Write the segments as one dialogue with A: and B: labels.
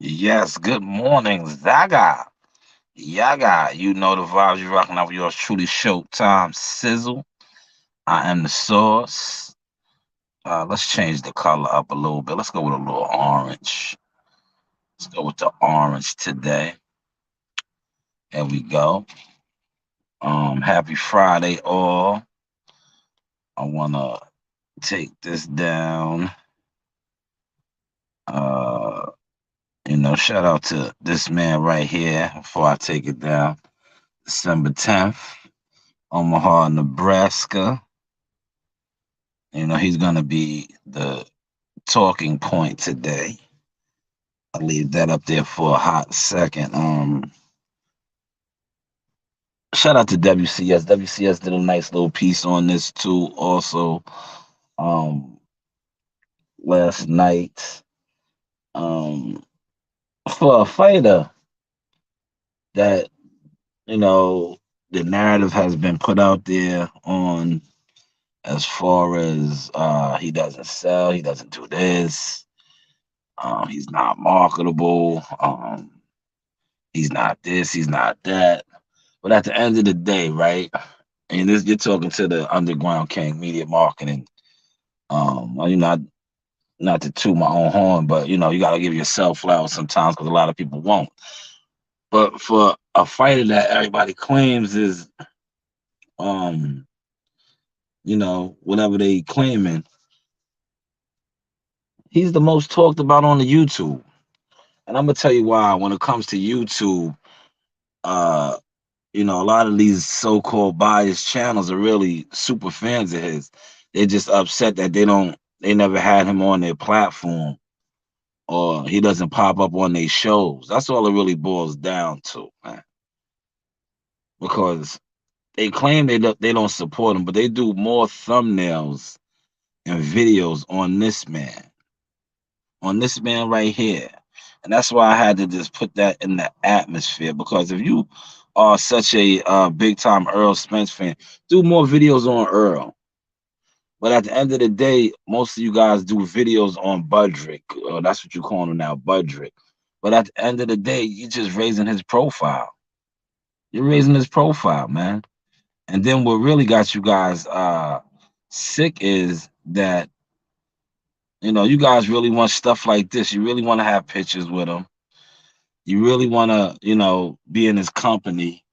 A: Yes, good morning, Zaga. Yaga, you know the vibes. You're rocking out with yours truly, Showtime Sizzle. I am the source. Let's change the color up a little bit. Let's go with a little orange. Let's go with the orange today. There we go. Happy Friday, all. I wanna take this down. Uh, shout out to this man right here before I take it down. December 10th, Omaha, Nebraska. He's gonna be the talking point today. I'll leave that up there for a hot second. Shout out to WCS. WCS did a nice little piece on this too, also, um, last night. Um, for a fighter that, you know, the narrative has been put out there on as far as he doesn't sell, he doesn't do this, he's not marketable, he's not this, he's not that. But at the end of the day, right? And this you're talking to the underground king, media marketing. Well, not to toot my own horn, but you gotta give yourself flowers sometimes because a lot of people won't. But for a fighter that everybody claims is, um, whatever they claiming, he's the most talked about on the YouTube. And I'm gonna tell you why. When it comes to YouTube, uh, a lot of these so-called biased channels are really super fans of his. They're just upset that they never had him on their platform or he doesn't pop up on their shows. That's all it really boils down to, man. Because they claim they don't support him, but they do more thumbnails and videos on this man right here. And that's why I had to just put that in the atmosphere. Because if you are such a big time Earl Spence fan, do more videos on Earl. But at the end of the day, most of you guys do videos on Budrick. That's what you call him now, Budrick. But at the end of the day, you're just raising his profile. You're raising his profile, man. And then what really got you guys sick is that, you guys really want stuff like this. You really want to have pictures with him. You really want to, be in his company.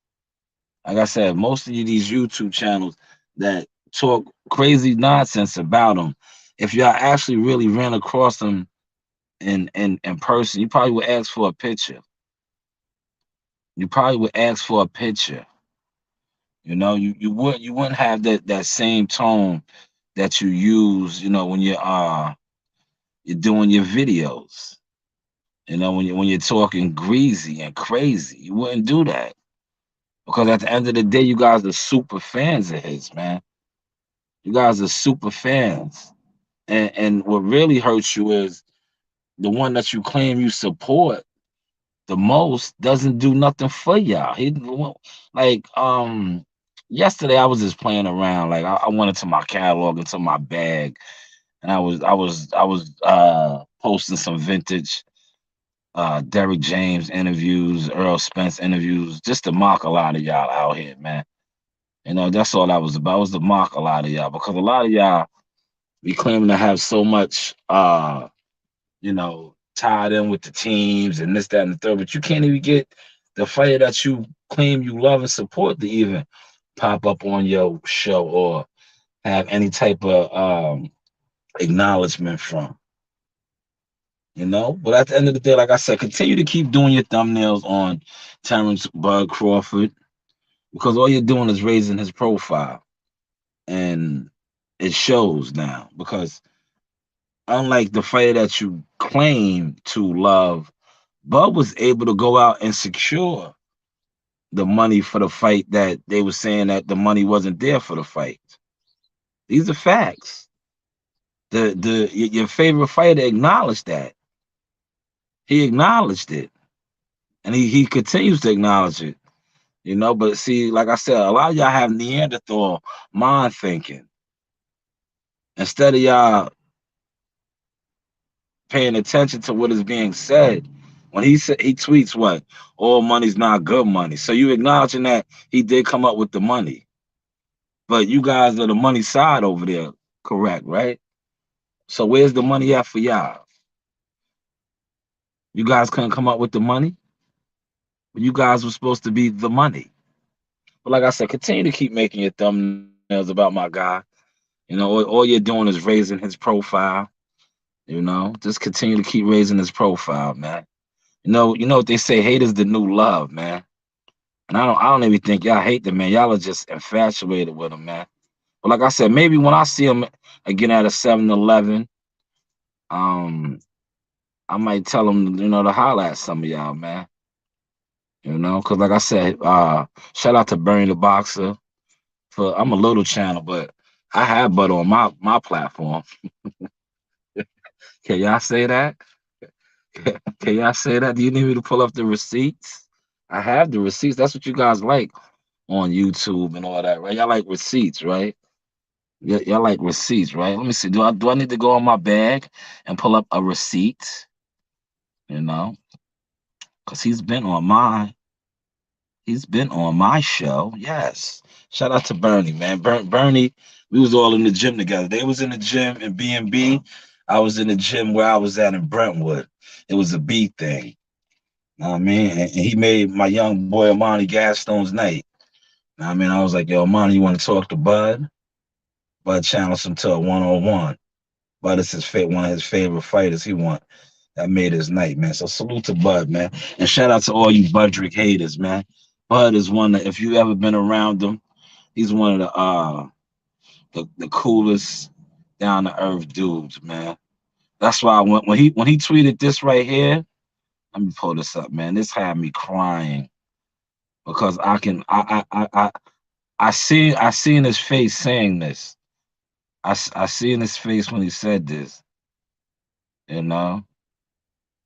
A: Like I said, most of these YouTube channels that talk crazy nonsense about him, if y'all actually really ran across him in person, you probably would ask for a picture. You probably would ask for a picture. You wouldn't have that same tone that you use, when you're doing your videos. When you're talking greasy and crazy, you wouldn't do that. Because at the end of the day, you guys are super fans of his, man. You guys are super fans. And what really hurts you is the one that you claim you support the most doesn't do nothing for y'all. Like yesterday I was just playing around. Like I went into my catalog, into my bag, and I was posting some vintage Derrick James interviews, Earl Spence interviews, just to mock a lot of y'all out here, man. That's all that was about. Was to mock a lot of y'all because a lot of y'all be claiming to have so much tied in with the teams and this, that, and the third, but you can't even get the fighter that you claim you love and support to even pop up on your show or have any type of acknowledgement from. But at the end of the day, like I said, continue to keep doing your thumbnails on Terrence Bud Crawford because all you're doing is raising his profile. And it shows now because unlike the fighter that you claim to love, Bud was able to go out and secure the money for the fight that they were saying that the money wasn't there for the fight. These are facts. Your favorite fighter acknowledged that. He acknowledged it. And he continues to acknowledge it. But see, like I said, a lot of y'all have Neanderthal mind thinking. Instead of y'all paying attention to what is being said, When he said he tweets what all money's not good money. So you acknowledging that he did come up with the money, but you guys are the money side over there, correct? Right? So where's the money at for y'all? You guys couldn't come up with the money. You guys were supposed to be the money. But like I said, continue to keep making your thumbnails about my guy. All you're doing is raising his profile. Just continue to keep raising his profile, man. You know what they say, hate is the new love, man. And I don't even think y'all hate the man. Y'all are just infatuated with him, man. But like I said, maybe when I see him again at a 7-Eleven, um, I might tell him, to holler at some of y'all, man. Because like I said, shout out to Bernie the Boxer for I'm a little channel, but I have butter on my platform. Can y'all say that? Can y'all say that? Do you need me to pull up the receipts? I have the receipts. That's what you guys like on YouTube and all that, right? Y'all like receipts, right? Y'all like receipts, right? Let me see. Do I need to go on my bag and pull up a receipt? You know, because he's been on my show. Yes. Shout out to Bernie, man. Bernie, we was all in the gym together. They was in the gym in B&B. I was in the gym where I was at in Brentwood. It was a B thing. Know what I mean? And he made my young boy Amani Gaston's night. Know what I mean? I was like, yo, Amani, you want to talk to Bud? Bud challenged him to a one-on-one. Bud is one of his favorite fighters. He won. That made his night, man. So salute to Bud, man. And shout out to all you Budrick haters, man. Bud is one that if you ever been around him, he's one of the coolest down to earth dudes, man. That's why when he tweeted this right here, let me pull this up, man. This had me crying because I seen his face saying this. I seen his face when he said this. You know,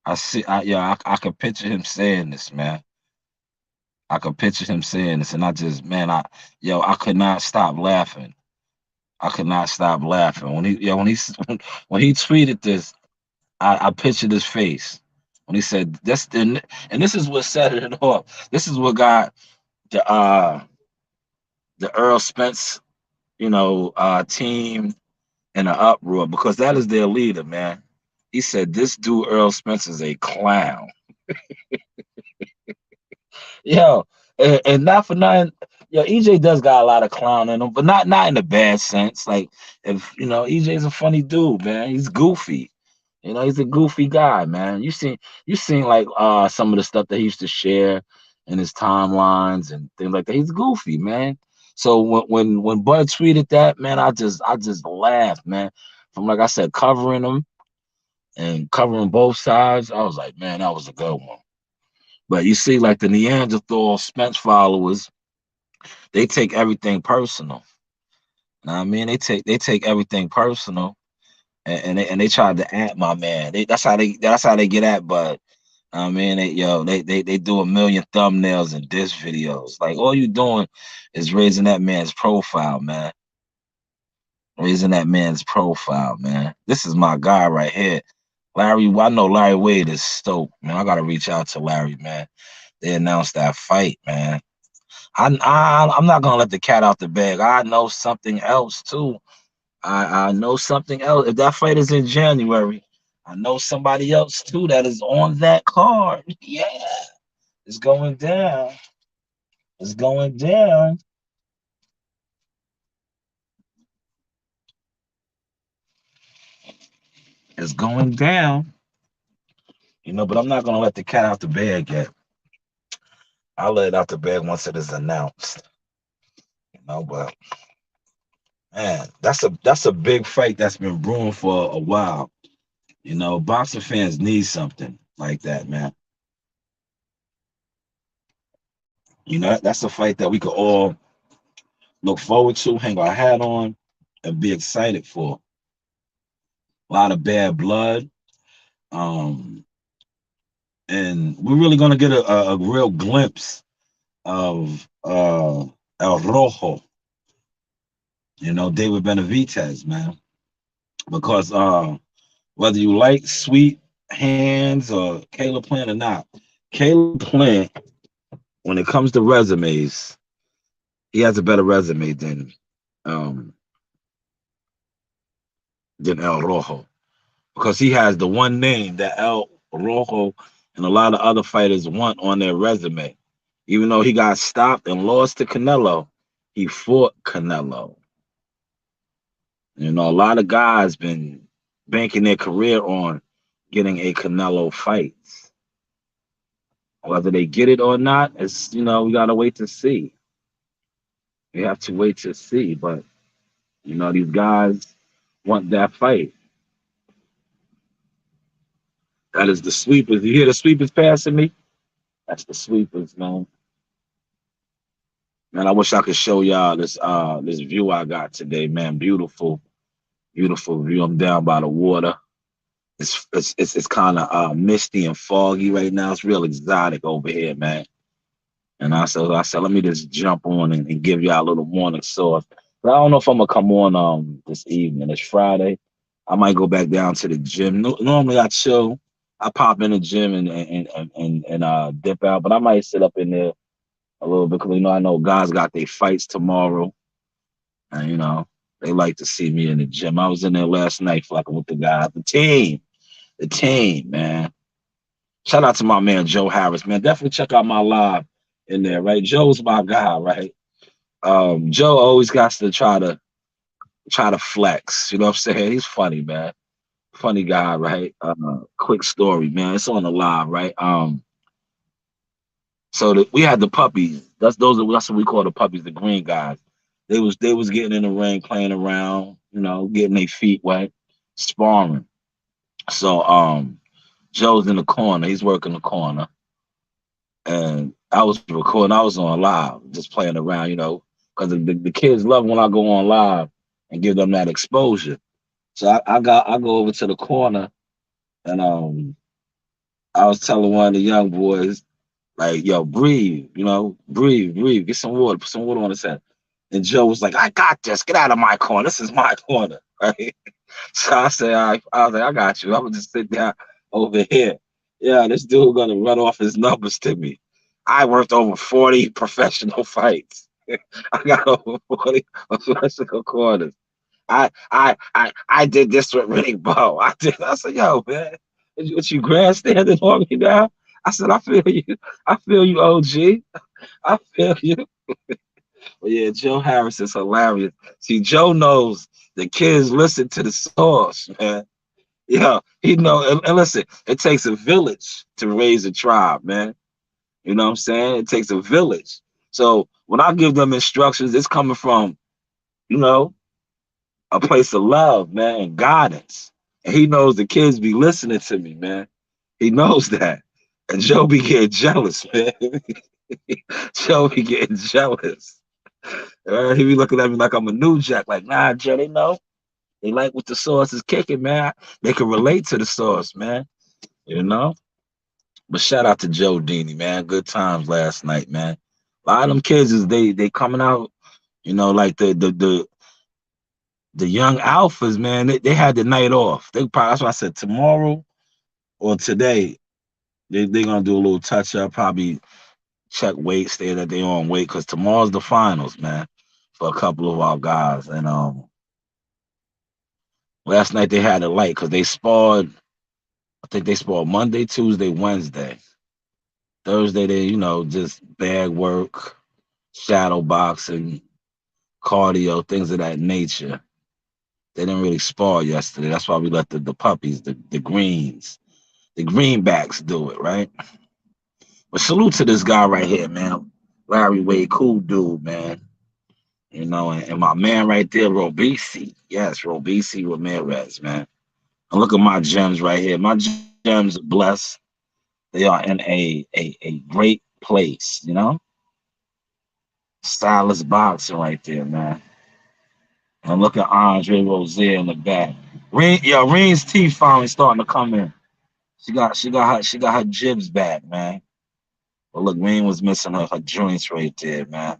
A: I could picture him saying this, man. I could picture him saying this, and I just, man, I could not stop laughing. I could not stop laughing when he tweeted this. I pictured his face when he said this, and this is what set it off. This is what got the Earl Spence, team in an uproar because that is their leader, man. He said this dude Earl Spence is a clown. Yo, and not for nothing. Yo, EJ does got a lot of clown in him, but not in a bad sense. Like if EJ's a funny dude, man. He's goofy. He's a goofy guy, man. You seen like some of the stuff that he used to share in his timelines and things like that. He's goofy, man. So when Bud tweeted that, man, I just laughed, man. From like I said, covering him and covering both sides, I was like, man, that was a good one. But you see, like the Neanderthal Spence followers, they take everything personal. Know what I mean? They take everything personal, and they tried to at my man. That's how they get at Bud. I mean, they do a million thumbnails and diss videos. Like all you doing is raising that man's profile, man. Raising that man's profile, man. This is my guy right here. Larry, I know Larry Wade is stoked, man. I gotta reach out to Larry, man. They announced that fight, man. I'm not gonna let the cat out the bag. I know something else too. I know something else. If that fight is in January, I know somebody else too that is on that card. Yeah, it's going down. It's going down. It's going down. But I'm not gonna let the cat out the bag yet. I'll let it out the bag once it is announced. But man, that's a big fight that's been brewing for a while. Boxing fans need something like that, man. That's a fight that we could all look forward to, hang our hat on, and be excited for. A lot of bad blood. Um, and we're really gonna get a real glimpse of El Rojo, David Benavidez, man. Because whether you like sweet hands or Caleb Plant or not. Caleb Plant, when it comes to resumes, he has a better resume um than El Rojo because he has the one name that El Rojo and a lot of other fighters want on their resume. Even though he got stopped and lost to Canelo, he fought Canelo. A lot of guys been banking their career on getting a Canelo fight. Whether they get it or not, we gotta wait to see. We have to wait to see. But these guys want that fight. That is the sweepers. You hear the sweepers passing me? That's the sweepers, man. Man, I wish I could show y'all this view I got today, man. Beautiful, beautiful view. I'm down by the water. It's kind of misty and foggy right now. It's real exotic over here, man. And I said, let me just jump on and give y'all a little morning sauce. But I don't know if I'm gonna come on this evening. It's Friday. I might go back down to the gym. Normally I chill. I pop in the gym and dip out, but I might sit up in there a little bit because I know guys got their fights tomorrow, and they like to see me in the gym. I was in there last night fucking with the guys, the team, man. Shout out to my man Joe Harris, man. Definitely check out my live in there, right? Joe's my guy, right? Joe always got to try to flex. You know what I'm saying? He's funny, man. Funny guy, right? Quick story, man. It's on the live, right? So we had the puppies. That's what we call the puppies, the green guys. They was getting in the ring, playing around, getting their feet wet, sparring. So Joe's in the corner. He's working the corner, and I was recording. I was on live, just playing around, because the kids love when I go on live and give them that exposure. So I go over to the corner, and I was telling one of the young boys, like, yo, breathe, breathe, get some water, put some water on his head. And Joe was like, I got this. Get out of my corner. This is my corner, right? So I said, I was like, I got you. I'm gonna just sit down over here. Yeah, this dude gonna run off his numbers to me. I worked over 40 professional fights. I got over 40 professional corners. I did this with Riddick Bowe. I said, yo, man, what you grandstanding on me now? I said, I feel you. I feel you, OG. I feel you. But yeah, Joe Harris is hilarious. See, Joe knows the kids listen to the source, man. Yeah, he know. And listen, it takes a village to raise a tribe, man. You know what I'm saying? It takes a village. So when I give them instructions, it's coming from, you know, a place of love, man, and guidance. And he knows the kids be listening to me, man. He knows that. And Joe be getting jealous, man. Joe be getting jealous. He be looking at me like I'm a new jack. Like, nah, Joe, they know. They like what the sauce is kicking, man. They can relate to the sauce, man. You know? But shout out to Joe Dini, man. Good times last night, man. A lot of them kids they coming out, like the young alphas, man. They had the night off. That's why I said tomorrow or today, they gonna do a little touch up, probably check weight, stay that they on weight, because tomorrow's the finals, man, for a couple of our guys. And last night they had it light because they sparred. I think they sparred Monday, Tuesday, Wednesday. Thursday they, just bag work, shadow boxing, cardio, things of that nature. They didn't really spar yesterday. That's why we let the puppies, the greens, the greenbacks do it, right? But salute to this guy right here, man. Larry Wade, cool dude, man. And my man right there, Robisi. Yes, Robisi Ramirez, man. And look at my gems right here. My gems are blessed. They are in a great place. Stylist boxing right there, man. And look at Andre Rozier in the back. Reen's teeth finally starting to come in. She got her jibs back, man. But look, Reen was missing her joints right there, man.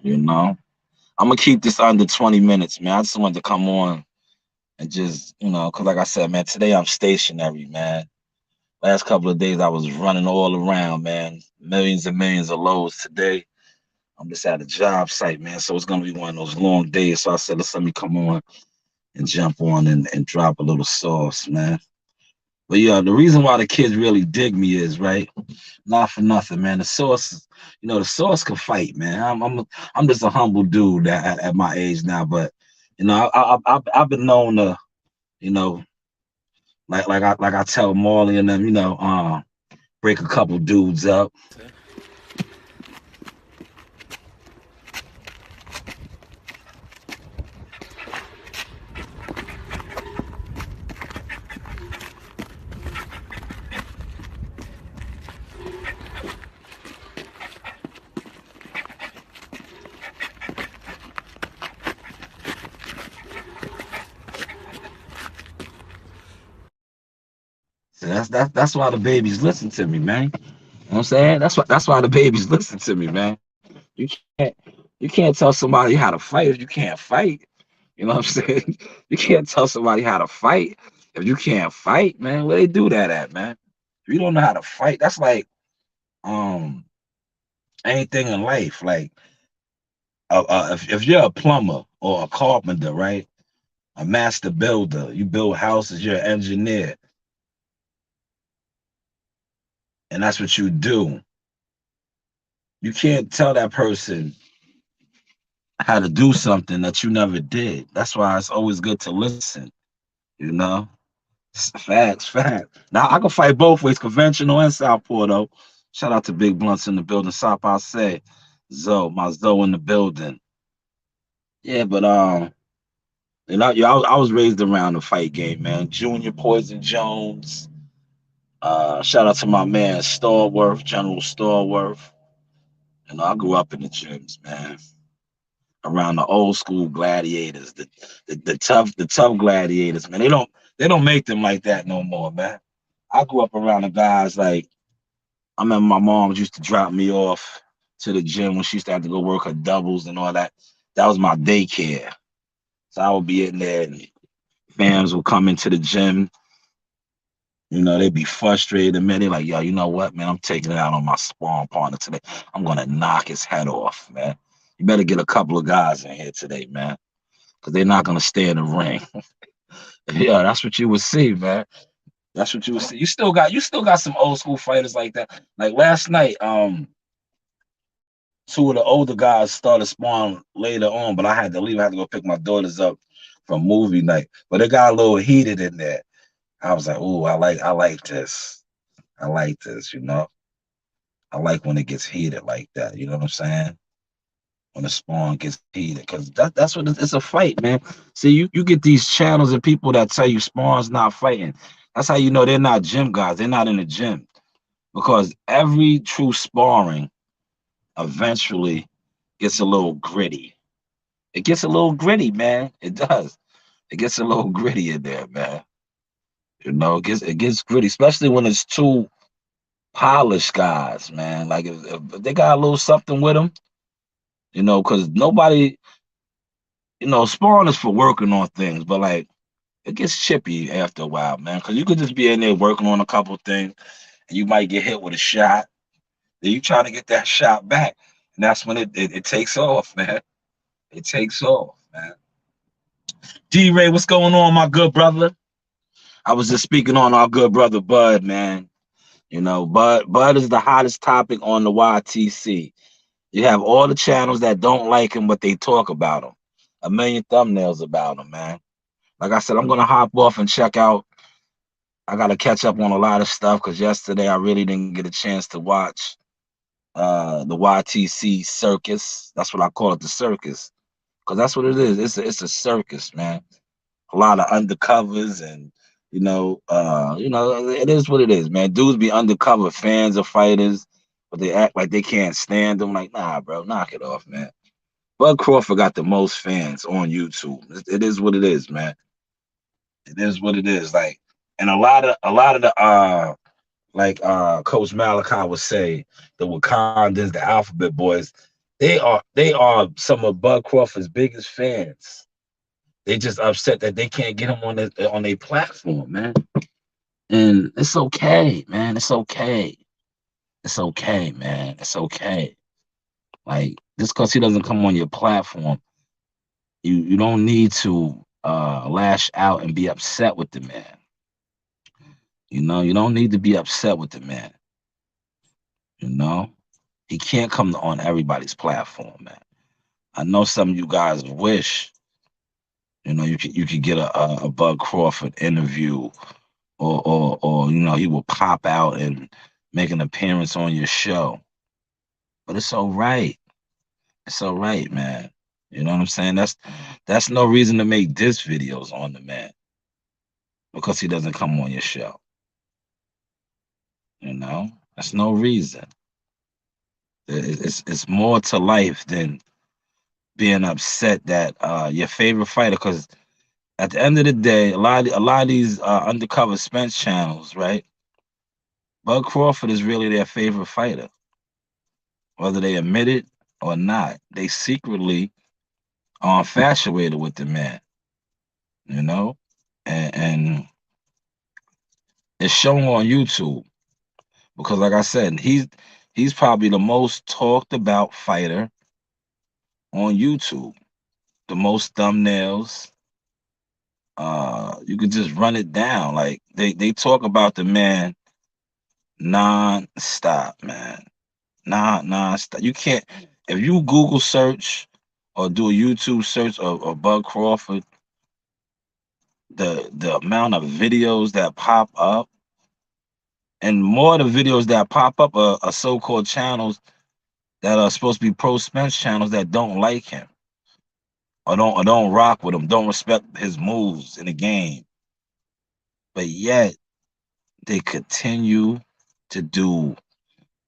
A: You know? I'm gonna keep this under 20 minutes, man. I just wanted to come on and just, because like I said, man, today I'm stationary, man. Last couple of days I was running all around, man. Millions and millions of loads today. I'm just at a job site, man. So it's gonna be one of those long days. So I said, let me come on and jump on and drop a little sauce, man. But yeah, the reason why the kids really dig me is right. Not for nothing, man. The sauce, the sauce can fight, man. I'm just a humble dude at my age now, but I've been known to, you know, like I tell Marley and them, break a couple dudes up. So that's why the babies listen to me, man. You know what I'm saying? That's why the babies listen to me, man. You can't you can't tell somebody how to fight if you can't fight. You know what I'm saying? You can't tell somebody how to fight if you can't fight, man. Where they do that at, man? If you don't know how to fight, that's like um anything in life. Like if you're a plumber or a carpenter, right? A master builder, you build houses, you're an engineer, and that's what you do. You can't tell that person how to do something that you never did. That's why it's always good to listen, you know? Facts, facts. Now I can fight both ways, conventional and southpaw though. Shout out to Big Blunts in the building. South I say, my Zoe in the building. Yeah, but I was raised around the fight game, man. Junior Poison Jones. Shout out to my man Starworth, General Starworth. I grew up in the gyms, man. Around the old school gladiators, the tough gladiators, man. They don't make them like that no more, man. I grew up around the guys like I remember my mom used to drop me off to the gym when she used to have to go work her doubles and all that. That was my daycare. So I would be in there and fans would come into the gym. They'd be frustrated, man. They're like, yo, you know what, man? I'm taking it out on my spawn partner today. I'm gonna knock his head off, man. You better get a couple of guys in here today, man. Because they're not gonna stay in the ring. Yeah, that's what you would see, man. That's what you would see. You still got some old school fighters like that. Like last night, two of the older guys started sparring later on, but I had to leave. I had to go pick my daughters up from movie night. But it got a little heated in there. I was like, "Ooh, I like this. I like this. I like when it gets heated like that. You know what I'm saying? When the spawn gets heated, because that's what it's a fight, man. See, you get these channels and people that tell you spawn's not fighting. That's how you know they're not gym guys. They're not in the gym because every true sparring eventually gets a little gritty. It gets a little gritty, man. It does. It gets a little gritty in there, man. It gets gritty, especially when it's two polished guys, man. Like if they got a little something with them, because nobody, sparring is for working on things, but like it gets chippy after a while, man. Because you could just be in there working on a couple things, and you might get hit with a shot. Then you try to get that shot back, and that's when it takes off, man. It takes off, man. D Ray, what's going on, my good brother? I was just speaking on our good brother Bud, man. Bud is the hottest topic on the YTC. You have all the channels that don't like him, but they talk about him. A million thumbnails about him, man. Like I said, I'm gonna hop off and check out. I gotta catch up on a lot of stuff because yesterday I really didn't get a chance to watch the YTC circus. That's what I call it, the circus, because that's what it is. It's a circus, man. A lot of undercovers and it is what it is, man. Dudes be undercover fans of fighters, but they act like they can't stand them. Like, nah, bro, knock it off, man. Bud Crawford got the most fans on YouTube. It is what it is, man. It is what it is. Like, and a lot of the Coach Malachi would say, the Wakandans, the Alphabet Boys, they are some of Bud Crawford's biggest fans. They just upset that they can't get him on their platform, man. And it's okay, man. It's okay. It's okay, man. It's okay. Like just because he doesn't come on your platform, you don't need to lash out and be upset with the man. You know, you don't need to be upset with the man. You know, he can't come on everybody's platform, man. I know some of you guys wish, you know, you could get a Bud Crawford interview, or you know, he will pop out and make an appearance on your show. But it's all right. It's all right, man. You know what I'm saying? That's no reason to make diss videos on the man because he doesn't come on your show. You know, that's no reason. It's more to life than being upset that your favorite fighter. Because at the end of the day, a lot of these undercover Spence channels, right? Bud Crawford is really their favorite fighter, whether they admit it or not. They secretly are infatuated with the man, you know, and it's shown on YouTube because, like I said, he's probably the most talked about fighter on YouTube. The most thumbnails. You could just run it down. Like they talk about the man non-stop, man. Non-stop. You can't if you Google search or do a YouTube search of Bud Crawford, the amount of videos that pop up, and more of the videos that pop up are so-called channels that are supposed to be pro Spence channels that don't like him or don't rock with him, don't respect his moves in the game. But yet they continue to do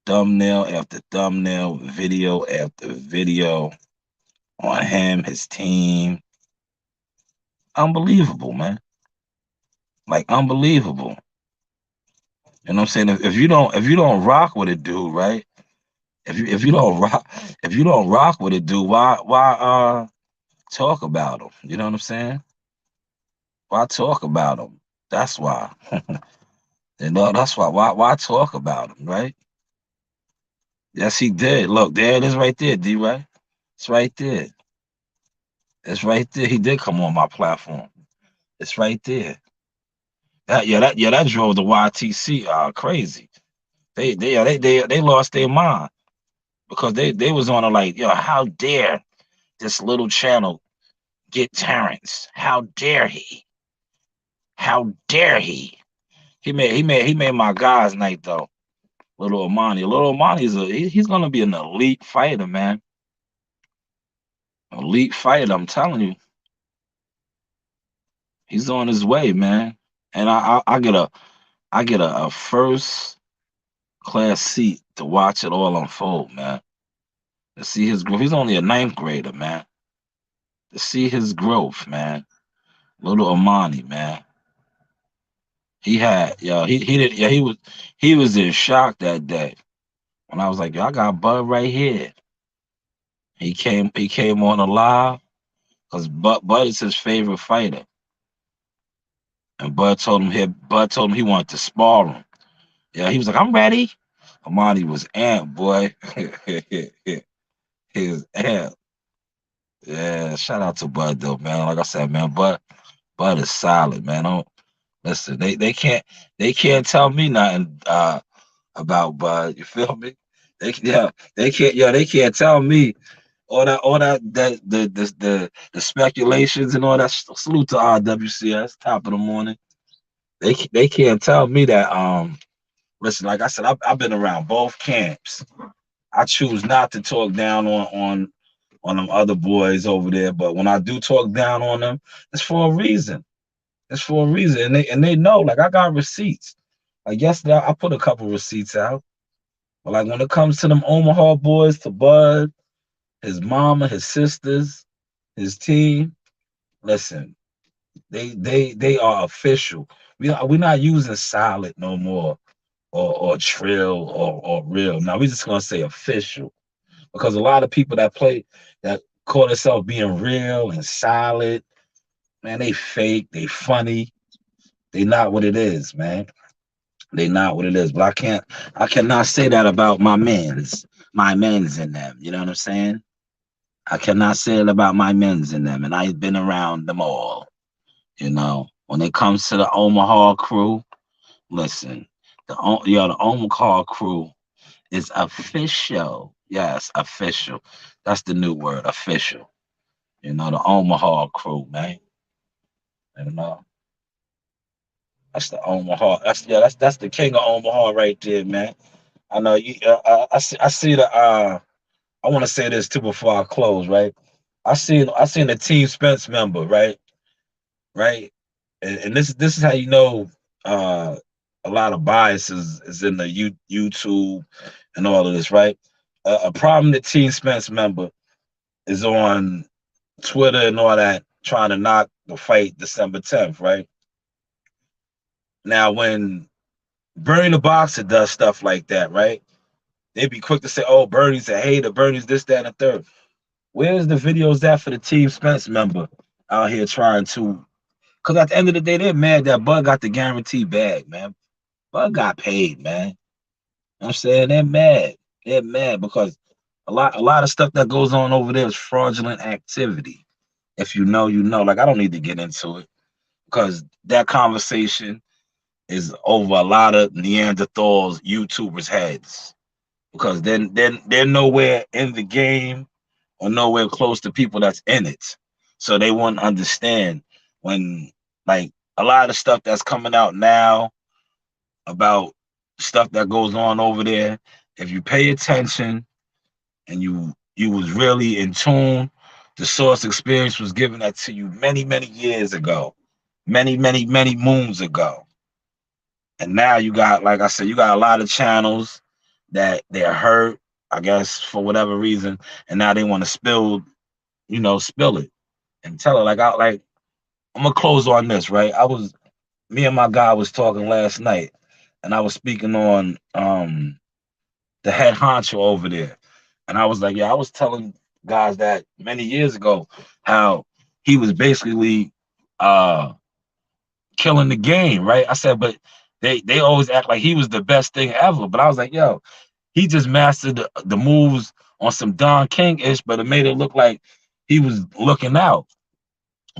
A: thumbnail after thumbnail, video after video on him, his team. Unbelievable, man. Like unbelievable. You know what I'm saying? If you don't rock with a dude, right? If you don't rock with a dude, why talk about him? You know what I'm saying? Why talk about him? That's why. You know, that's why talk about him, right? Yes, he did. Look, there it is right there, D right? It's right there. It's right there. He did come on my platform. It's right there. That drove the YTC crazy. They lost their mind because they was on a like, yo, how dare this little channel get Terrence? How dare he? How dare he? He made my guys night though. Little Amani. Little Amani's he's gonna be an elite fighter, man. Elite fighter, I'm telling you. He's on his way, man. And I get a first class seat to watch it all unfold, man. To see his growth. He's only a ninth grader, man. To see his growth, man. Little Amani, man. He did yeah, he was in shock that day when I was like, yo, I got Bud right here. He came on a live because Bud is his favorite fighter. And Bud told him he wanted to spar him. Yeah, he was like, I'm ready. Amani was amped, boy. He was amped. Yeah, shout out to Bud though, man. Like I said, man, Bud is solid, man. Don't listen. They can't tell me nothing about Bud. You feel me? They can't tell me all that the speculations and all that. Salute to RWCS, top of the morning. They can't tell me that. Listen, like I said, I've been around both camps. I choose not to talk down on them other boys over there, but when I do talk down on them, it's for a reason. It's for a reason, and they know. Like I got receipts. Like yesterday, I put a couple receipts out. But like when it comes to them Omaha boys, to Bud, his mama, his sisters, his team, listen, they are official. We're not using solid no more or trill or real. Now we just gonna say official because a lot of people that call themselves being real and solid, Man, they fake, they funny, they not what it is, man. They not what it is. But I cannot say that about my men's in them. You know what I'm saying? I cannot say it about my men's in them, and I've been around them all. You know, when it comes to the Omaha crew, listen, the Omaha crew is official. Yes, official. That's the new word, official. You know, the Omaha crew, man. You know, that's the Omaha. That's the king of Omaha right there, man. I know you. I see the. I want to say this too before I close, right? I seen the Team Spence member, right? Right, and this is how you know uh, a lot of bias is in the YouTube and all of this, right? A problem that Team Spence member is on Twitter and all that, trying to knock the fight December 10th, right? Now, when Bernie the Boxer does stuff like that, right? They'd be quick to say, "Oh, Bernie's a hater. Bernie's this, that, and the third." Where's the videos at for the Team Spence member out here trying to? Because at the end of the day, they're mad that Bud got the guarantee bag, man. Bud got paid, man. You know what I'm saying? They're mad. They're mad because a lot of stuff that goes on over there is fraudulent activity. If you know, you know. Like I don't need to get into it because that conversation is over a lot of Neanderthals, YouTubers' heads. Because then they're nowhere in the game or nowhere close to people that's in it. So they won't understand when like a lot of stuff that's coming out now about stuff that goes on over there. If you pay attention and you was really in tune, the source experience was given that to you many years ago, many moons ago. And now you got, like I said, you got a lot of channels that they're hurt, I guess, for whatever reason, and now they want to spill it and tell it I'm gonna close on this, right? Me and my guy was talking last night, and I was speaking on the head honcho over there. And I was like, yeah, I was telling guys that many years ago how he was basically uh killing the game, right? I said, but they always act like he was the best thing ever. But I was like, yo, he just mastered the moves on some Don King ish, but it made it look like he was looking out.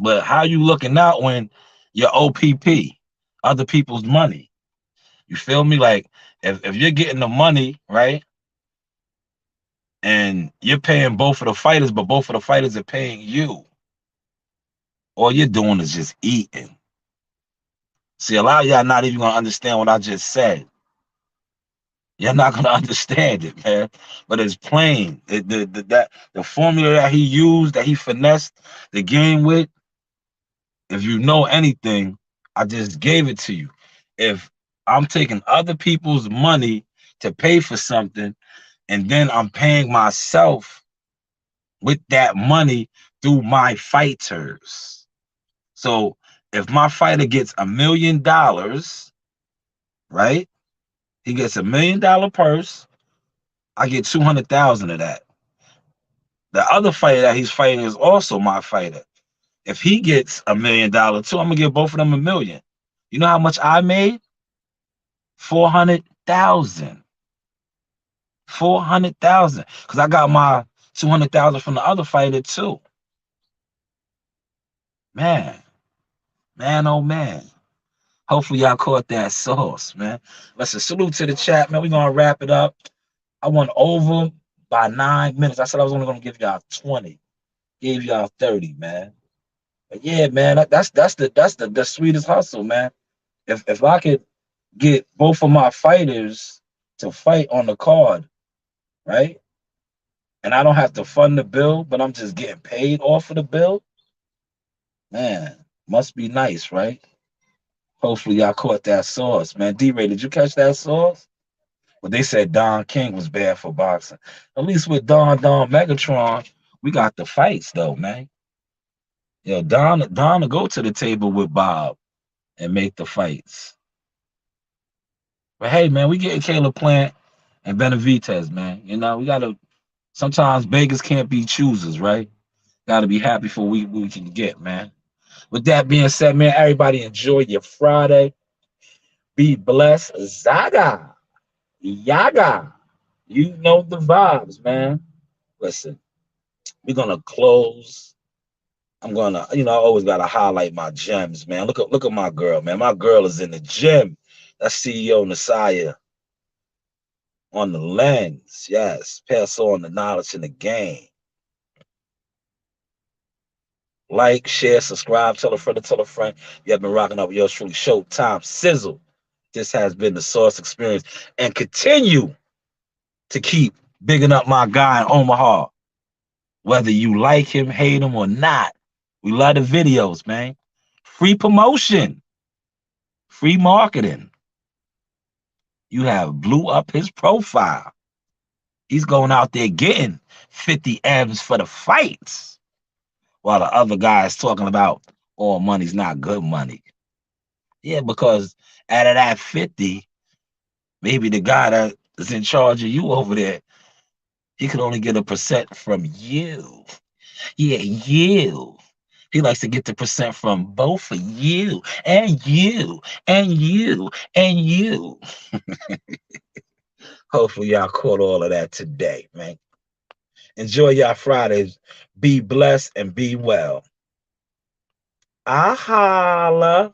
A: But how you looking out when you're OPP, other people's money? You feel me? Like if you're getting the money, right? And you're paying both of the fighters, but both of the fighters are paying you. All you're doing is just eating. See, a lot of y'all not even gonna understand what I just said. You're not gonna understand it, man. But it's plain. The formula that he used, that he finessed the game with. If you know anything, I just gave it to you. If I'm taking other people's money to pay for something, and then I'm paying myself with that money through my fighters. So if my fighter gets $1 million, right? He gets $1 million purse. I get 200,000 of that. The other fighter that he's fighting is also my fighter. If he gets $1 million too, I'm gonna give both of them 1 million. You know how much I made? 400,000. 400,000. Because I got my 200,000 from the other fighter too. Man, man, oh man. Hopefully y'all caught that sauce, man. Listen, salute to the chat, man. We're gonna wrap it up. I went over by 9 minutes. I said I was only gonna give y'all 20. Gave y'all 30, man. But yeah, man, that's the sweetest hustle, man. If I could get both of my fighters to fight on the card, right? And I don't have to fund the bill, but I'm just getting paid off of the bill, man, must be nice, right? Hopefully y'all caught that sauce, man. D-Ray, did you catch that sauce? But they said Don King was bad for boxing. At least with Don Megatron, we got the fights though, man. Yo, Don to go to the table with Bob and make the fights. But hey, man, we getting Caleb Plant and Benavidez, man. You know, we gotta sometimes beggars can't be choosers, right? Gotta be happy for what we can get, man. With that being said, man, everybody enjoy your Friday. Be blessed. Zaga. Yaga. You know the vibes, man. Listen, we're gonna close. I'm gonna, I always gotta highlight my gems, man. Look at my girl, man. My girl is in the gym. That's CEO Nasaya on the lens. Yes, pass on the knowledge in the game. Like, share, subscribe, tell a friend to tell a friend. You have been rocking up with yours truly, Showtime Sizzle. This has been the Source Experience, and continue to keep bigging up my guy in Omaha. Whether you like him, hate him, or not, we love the videos, man. Free promotion, free marketing. You have blew up his profile. He's going out there getting 50 M's for the fights, while the other guy is talking about all money's not good money. Yeah, because out of that 50, maybe the guy that is in charge of you over there, he could only get 1% from you. Yeah, you. He likes to get the percent from both of you and you and you and you. Hopefully y'all caught all of that today, man. Enjoy y'all Fridays. Be blessed and be well. I holla.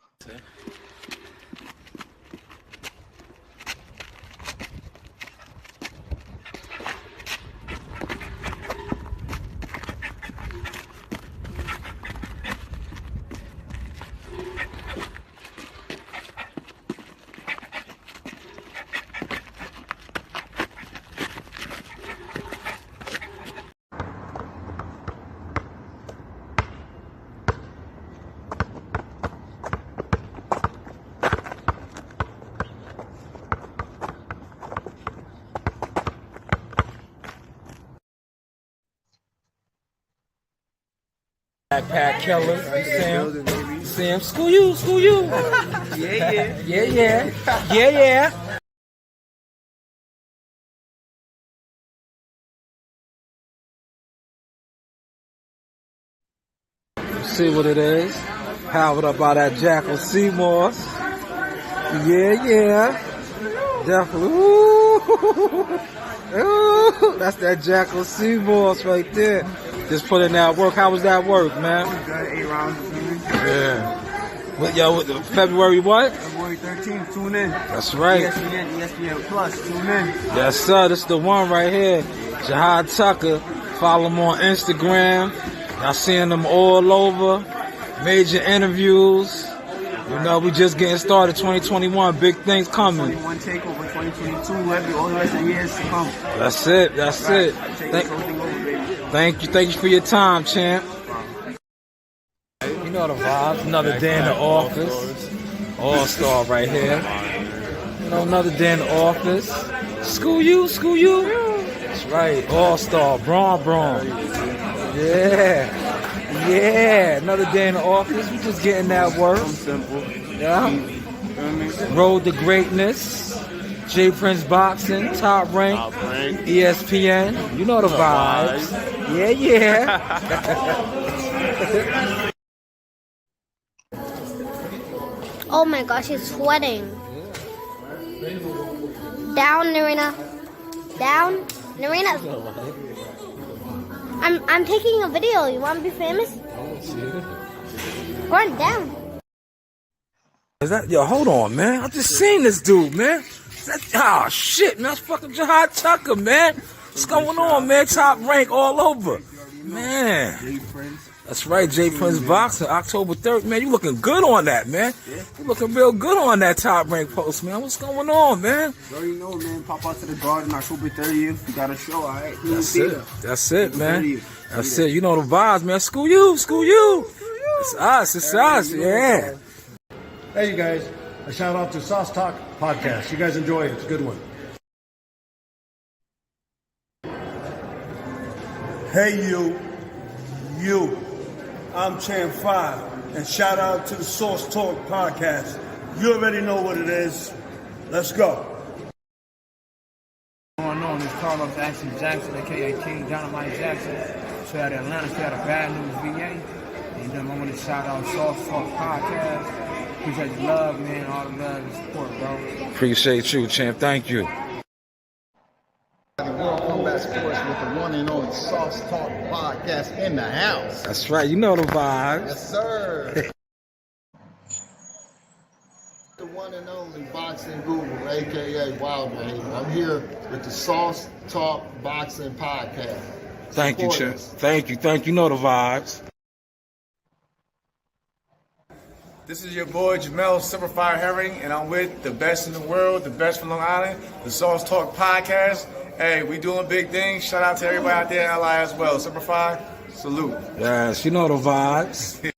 A: Backpack killer, Sam, school you. Yeah. See what it is. Powered up by that Jackal Seymour. Yeah. Definitely. Ooh, that's that Jackal Seymour right there. Just put in that work. How was that work, man?
B: Good, 8 rounds.
A: Yeah. What, February what?
B: February 13th, tune in.
A: That's right.
B: ESPN Plus, tune in.
A: Yes, sir. This is the one right here. Jihad Tucker. Follow him on Instagram. Y'all seeing them all over. Major interviews. We just getting started. 2021, big things coming.
B: 21 takeover, 2022, all the rest of the years to come.
A: That's it. Thank you for your time, champ. You know the vibes. Another day in the office. All-star right here. Another day in the office. School you. That's right. All-star. Braun. Yeah. Another day in the office. We just getting that work.
B: Simple.
A: Yeah. Road to greatness. J Prince Boxing, Top Rank, ESPN. You know the vibes. Yeah.
C: Oh my gosh, he's sweating. Down, Narina. Down, Narina. I'm taking a video. You want to be famous? Run down.
A: Is that hold on, man? I just seen this dude, man. Shit, man. That's fucking Jihad Tucker, man. What's going on, man? Top Rank all over. Man. That's right, J Prince Boxing, October 3rd. Man, you looking good on that, man. You looking real good on that Top Rank post, man. What's going on, man?
B: You already know, man. Pop out to the garden October 30th. You got a show, all right?
A: That's it, man. That's it. You know the vibes, man. School you. It's us, yeah.
D: Hey, you guys. A shout out to Sauce Talk Podcast. You guys enjoy it. It's a good one.
E: Hey, you. I'm Champ 5, and shout out to the Source Talk Podcast. You already know what it is. Let's go.
F: Going on is Carlos Jackson, aka King Dynamite Jackson. Straight out of Atlanta, straight out of Bad News, VA. And
B: And then I want to shout out Sauce Talk Podcast. Appreciate the love, man. All the love and support, bro.
A: Appreciate you, champ. Thank you.
F: The World Combat Sports with the one and only Sauce Talk Podcast in the house.
A: That's right. You know the vibes.
F: Yes, sir. The one and only Boxing Guru, aka Wild Behavior. I'm here with the Sauce Talk Boxing Podcast.
A: Thank you,
F: Support
A: champ.
F: us.
A: Thank you. Thank you. You know the vibes.
G: This is your boy Jamel Superfire Herring, and I'm with the best in the world, the best from Long Island, the Sauce Talk Podcast. Hey, we doing big things. Shout out to everybody out there in LI as well. Superfire, salute.
A: Yes, you know the vibes.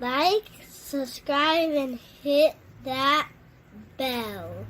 C: Like, subscribe, and hit that bell.